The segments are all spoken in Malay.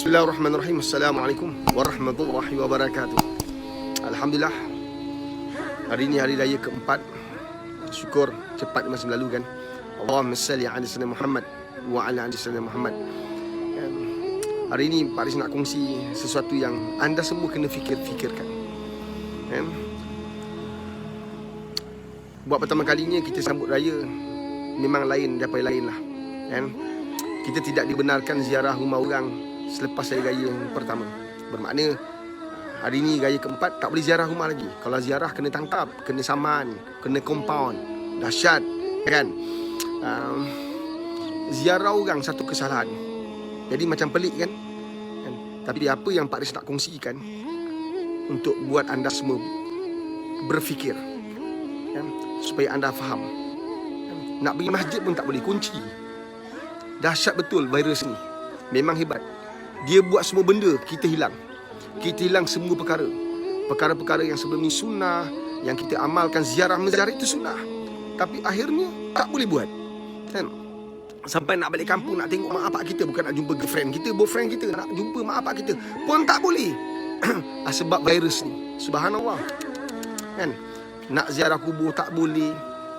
Bismillahirrahmanirrahim. Assalamualaikum warahmatullahi wabarakatuh. Alhamdulillah, hari ini hari raya keempat. Syukur cepat masa lalu kan. Allahumma salli ala sayyidina Muhammad wa ala ali sayyidina Muhammad. Hari ini Pak Riz nak kongsi sesuatu yang anda semua kena fikirkan. Buat pertama kalinya kita sambut raya memang lain daripada lain lah. Kita tidak dibenarkan ziarah rumah orang selepas hari raya yang pertama. Bermakna hari ini raya keempat tak boleh ziarah rumah lagi. Kalau ziarah kena tangkap, kena saman, kena compound. Dahsyat kan. Ziarah orang satu kesalahan. Jadi macam pelik kan. Tapi apa yang Pak Riz nak kongsikan untuk buat anda semua berfikir, supaya anda faham. Nak pergi masjid pun tak boleh, kunci. Dahsyat betul virus ni. Memang hebat. Dia buat semua benda kita hilang. Kita hilang semua perkara. Perkara-perkara yang sebelum ni sunnah, yang kita amalkan, ziarah menziarah itu sunnah. Tapi akhirnya tak boleh buat. Kan? Sampai nak balik kampung, nak tengok mak bapak kita, bukan nak jumpa girlfriend kita, boyfriend kita, nak jumpa mak bapak kita pun tak boleh. Sebab virus ni. Subhanallah. Kan? Nak ziarah kubur tak boleh.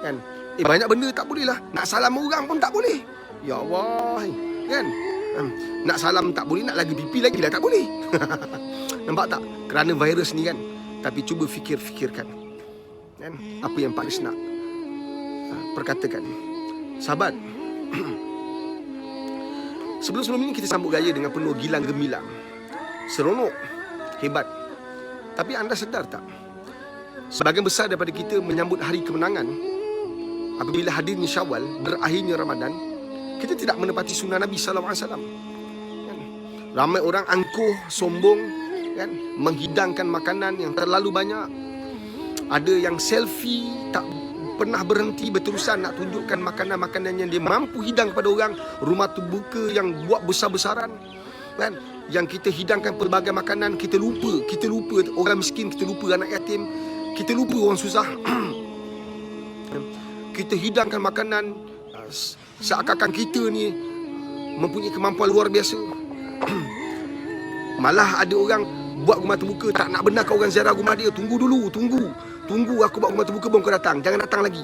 Kan? Banyak benda tak boleh lah. Nak salam orang pun tak boleh. Ya Allah. Kan? Nak salam tak boleh, nak lagi pipi lagi dah tak boleh. Nampak tak? Kerana virus ni kan. Tapi cuba fikirkan kan? Apa yang Pak Riz nak perkatakan. Sahabat, sebelum ini kita sambut raya dengan penuh gilang gemilang, seronok, hebat. Tapi anda sedar tak, sebahagian besar daripada kita menyambut hari kemenangan apabila hadirnya Syawal, berakhirnya Ramadan, kita tidak menepati sunnah Nabi SAW. Kan? Ramai orang angkuh, sombong, kan? Menghidangkan makanan yang terlalu banyak. Ada yang selfie, tak pernah berhenti berterusan nak tunjukkan makanan-makanan yang dia mampu hidang kepada orang. Rumah terbuka yang buat besar-besaran, kan? Yang kita hidangkan pelbagai makanan, kita lupa orang miskin, kita lupa anak yatim, kita lupa orang susah. Kita hidangkan makanan seakan-akan kita ni mempunyai kemampuan luar biasa. Malah ada orang buat rumah terbuka, tak nak benarkan orang ziarah rumah dia. Tunggu aku buat rumah terbuka baru kau datang, jangan datang lagi.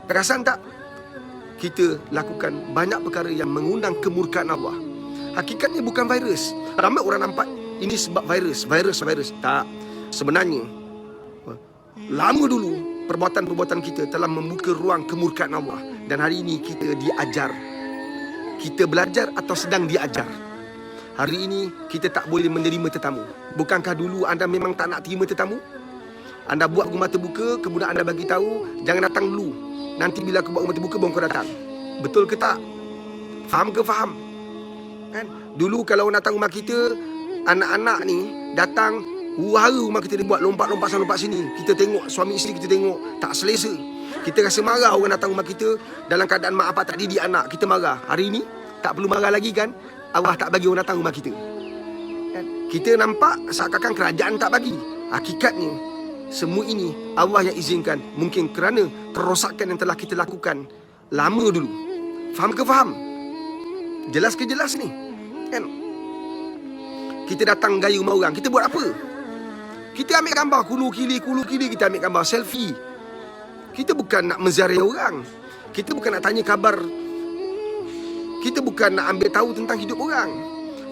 Perasan tak? Kita lakukan banyak perkara yang mengundang kemurkaan Allah. Hakikatnya bukan virus. Ramai orang nampak ini sebab virus. Tak. Sebenarnya lama dulu perbuatan-perbuatan kita telah membuka ruang kemurkaan Allah. Dan hari ini kita diajar. Kita belajar atau sedang diajar. Hari ini kita tak boleh menerima tetamu. Bukankah dulu anda memang tak nak terima tetamu? Anda buat rumah terbuka, kemudian anda bagi tahu, jangan datang dulu, nanti bila aku buat rumah terbuka baru kau datang. Betul ke tak? Faham ke faham? Kan? Dulu kalau orang datang rumah kita, anak-anak ni datang, huru-hara rumah kita dibuat, lompat-lompat sana lompat sini. Kita tengok, suami isteri kita tengok, tak selesa. Kita rasa marah orang datang rumah kita dalam keadaan mak bapak tak didik anak, kita marah. Hari ini tak perlu marah lagi kan? Allah tak bagi orang datang rumah kita. Kan? Kita nampak seakan-akan kerajaan tak bagi. Hakikatnya semua ini Allah yang izinkan. Mungkin kerana kerosakan yang telah kita lakukan lama dulu. Faham ke faham? Jelas ke jelas ni? Kan? Kita datang gaya rumah orang, kita buat apa? Kita ambil gambar kulu kili, kita ambil gambar selfie. Kita bukan nak menziarahi orang. Kita bukan nak tanya khabar. Kita bukan nak ambil tahu tentang hidup orang.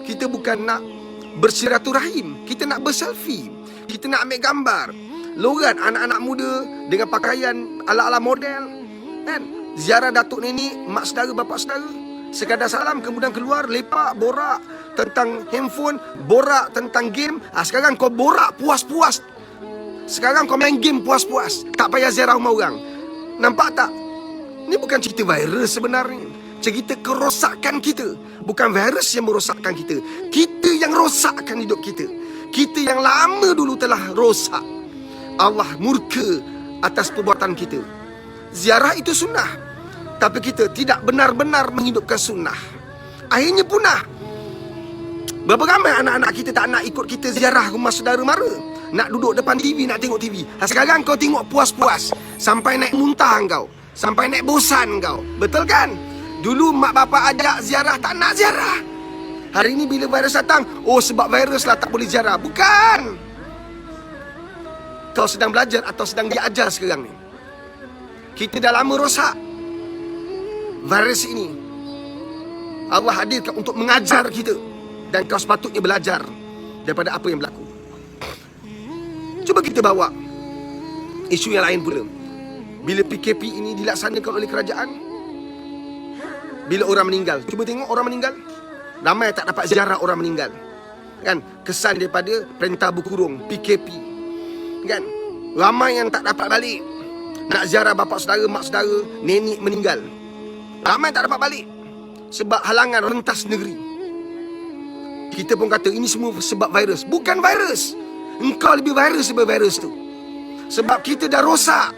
Kita bukan nak bersiraturahim. Kita nak berselfie. Kita nak ambil gambar. Logat anak-anak muda dengan pakaian ala-ala model, kan? Ziarah datuk nenek, mak saudara, bapak saudara, sekadar salam, kemudian keluar lepak, borak tentang handphone, borak tentang game. Sekarang kau borak puas-puas. Sekarang kau main game puas-puas, tak payah ziarah rumah orang. Nampak tak? Ni bukan cerita virus sebenarnya. Cerita kerosakan kita. Bukan virus yang merosakkan kita. Kita yang rosakkan hidup kita. Kita yang lama dulu telah rosak. Allah murka atas perbuatan kita. Ziarah itu sunnah, tapi kita tidak benar-benar menghidupkan sunnah. Akhirnya punah. Berapa ramai anak-anak kita tak nak ikut kita ziarah rumah saudara mara. Nak duduk depan TV, nak tengok TV. Sekarang kau tengok puas-puas, sampai naik muntah kau, sampai naik bosan kau. Betul kan? Dulu mak bapak ajak ziarah, tak nak ziarah. Hari ini bila virus datang, oh sebab virus lah tak boleh ziarah. Bukan. Kau sedang belajar atau sedang diajar sekarang ni. Kita dah lama rosak virus ini. Allah hadirkan untuk mengajar kita. Dan kau sepatutnya belajar daripada apa yang berlaku. Cuba kita bawa isu yang lain pula. Bila PKP ini dilaksanakan oleh kerajaan, bila orang meninggal, cuba tengok orang meninggal, ramai tak dapat ziarah orang meninggal. Kan? Kesan daripada perintah berkurung, PKP. Kan? Ramai yang tak dapat balik nak ziarah bapa saudara, mak saudara, nenek meninggal. Ramai tak dapat balik sebab halangan rentas negeri. Kita pun kata ini semua sebab virus. Bukan virus. Engkau lebih virus daripada virus tu. Sebab kita dah rosak.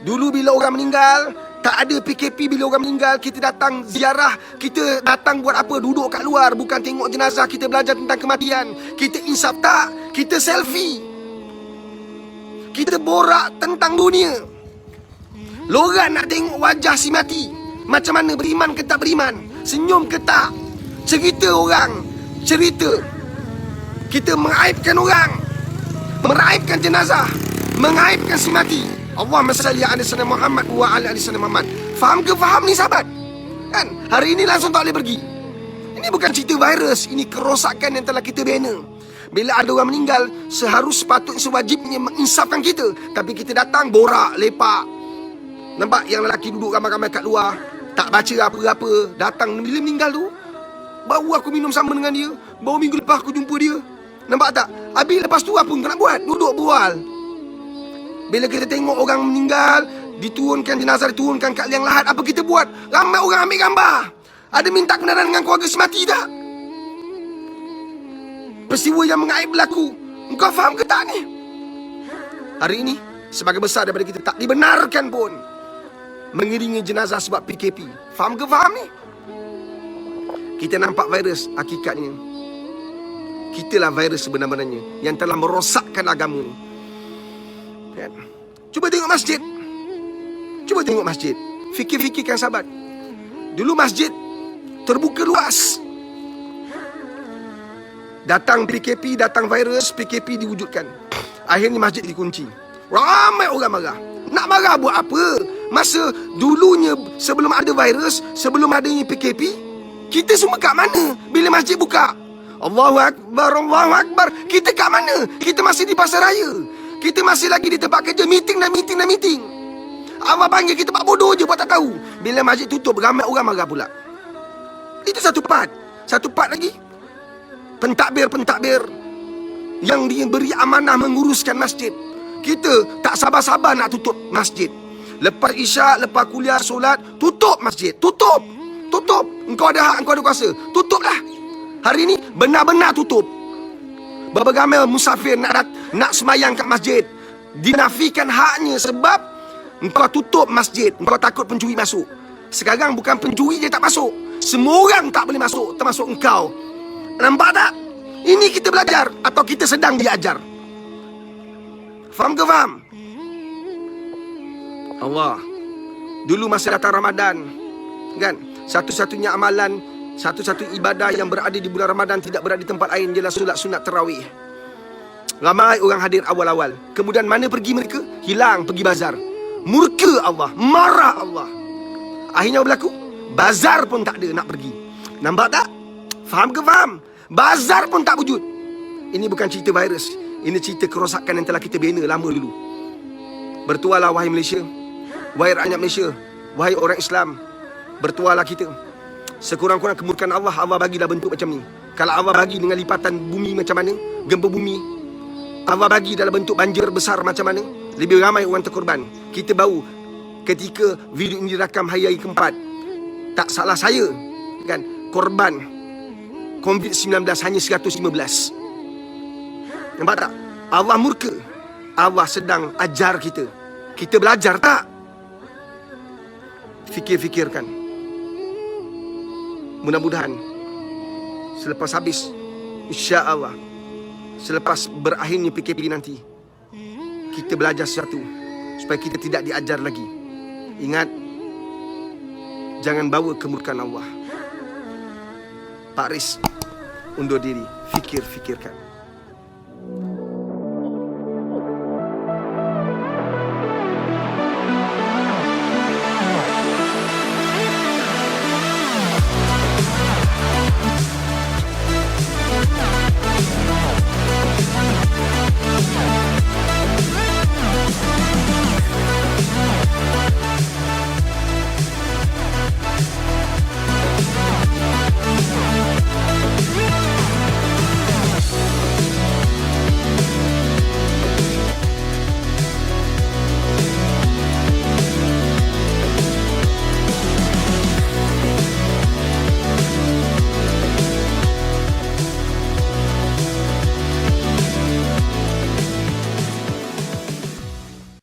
Dulu bila orang meninggal, tak ada PKP. Bila orang meninggal, kita datang ziarah. Kita datang buat apa? Duduk kat luar. Bukan tengok jenazah. Kita belajar tentang kematian. Kita insaf tak? Kita selfie. Kita borak tentang dunia. Lorang nak tengok wajah si mati. Macam mana, beriman ke tak beriman, senyum ke tak, cerita orang, cerita. Kita mengaibkan orang, meraibkan jenazah, mengaibkan si mati. Allahumma salli ala sayyidina Muhammad wa ala ali sayyidina Muhammad. Faham ke faham ni sahabat? Kan? Hari ini langsung tak boleh pergi. Ini bukan cerita virus, ini kerosakan yang telah kita bina. Bila ada orang meninggal, sepatutnya sewajibnya menginsafkan kita. Tapi kita datang borak, lepak. Nampak yang lelaki duduk ramai-ramai kat luar, tak baca apa-apa. Datang bila meninggal tu, baru aku minum sama dengan dia, baru minggu lepas aku jumpa dia. Nampak tak? Habis lepas tu apa kau nak buat? Duduk bual. Bila kita tengok orang meninggal, diturunkan jenazah, diturunkan kat liang lahat, apa kita buat? Ramai orang ambil gambar. Ada minta kebenaran dengan keluarga si mati tak? Peristiwa yang mengaib berlaku. Engkau faham ke tak ni? Hari ini, sebagai besar daripada kita, tak dibenarkan pun mengiringi jenazah sebab PKP. Faham ke faham ni? Kita nampak virus, hakikatnya kitalah virus sebenar-benarnya yang telah merosakkan agama ni. Kan? Cuba tengok masjid. Cuba tengok masjid. Fikir-fikirkan sahabat. Dulu masjid terbuka luas. Datang PKP, datang virus, PKP diwujudkan. Akhirnya masjid dikunci. Ramai orang marah. Nak marah buat apa? Masa dulunya, sebelum ada virus, sebelum adanya PKP, kita semua kat mana bila masjid buka? Allahu Akbar, Allahu Akbar. Kita kat mana? Kita masih di pasar raya. Kita masih lagi di tempat kerja, meeting. Allah panggil kita buat bodoh je, buat tak tahu. Bila masjid tutup, ramai orang marah pula. Itu satu part. Satu part lagi, pentadbir yang diberi amanah menguruskan masjid. Kita tak sabar-sabar nak tutup masjid. Lepas isyak, lepas kuliah, solat, tutup masjid. Tutup. Engkau ada hak, engkau ada kuasa. Tutuplah. Hari ini benar-benar tutup. Berapa ramai musafir nak semayang kat masjid, dinafikan haknya sebab engkau tutup masjid. Engkau takut pencuri masuk. Sekarang bukan pencuri je tak masuk, semua orang tak boleh masuk, termasuk engkau. Nampak tak? Ini kita belajar atau kita sedang diajar? Faham ke faham? Allah, dulu masa datang Ramadan, kan, satu-satunya amalan, satu-satu ibadah yang berada di bulan Ramadan tidak berada di tempat lain ialah solat sunat tarawih. Ramai orang hadir awal-awal. Kemudian mana pergi mereka? Hilang, pergi bazar. Murka Allah, marah Allah. Akhirnya berlaku, bazar pun tak ada nak pergi. Nampak tak? Faham ke faham? Bazar pun tak wujud. Ini bukan cerita virus. Ini cerita kerosakan yang telah kita bina lama dulu. Bertualah wahai Malaysia, wahai rakyat Malaysia, wahai orang Islam, bertualah kita. Sekurang-kurang kemurkaan Allah, Allah bagi dah bentuk macam ni. Kalau Allah bagi dengan lipatan bumi macam mana, gempa bumi, Allah bagi dalam bentuk banjir besar macam mana, lebih ramai orang terkorban. Kita baru ketika video ini dirakam hari keempat, tak salah saya, kan, korban COVID-19 hanya 115. Nampak tak? Allah murka. Allah sedang ajar kita. Kita belajar tak? Fikir-fikirkan. Mudah-mudahan selepas habis, insya-Allah, selepas berakhirnya PKP nanti, kita belajar sesuatu supaya kita tidak diajar lagi. Ingat, jangan bawa kemurkaan Allah. Pak Riz, undur diri. Fikir-fikirkan.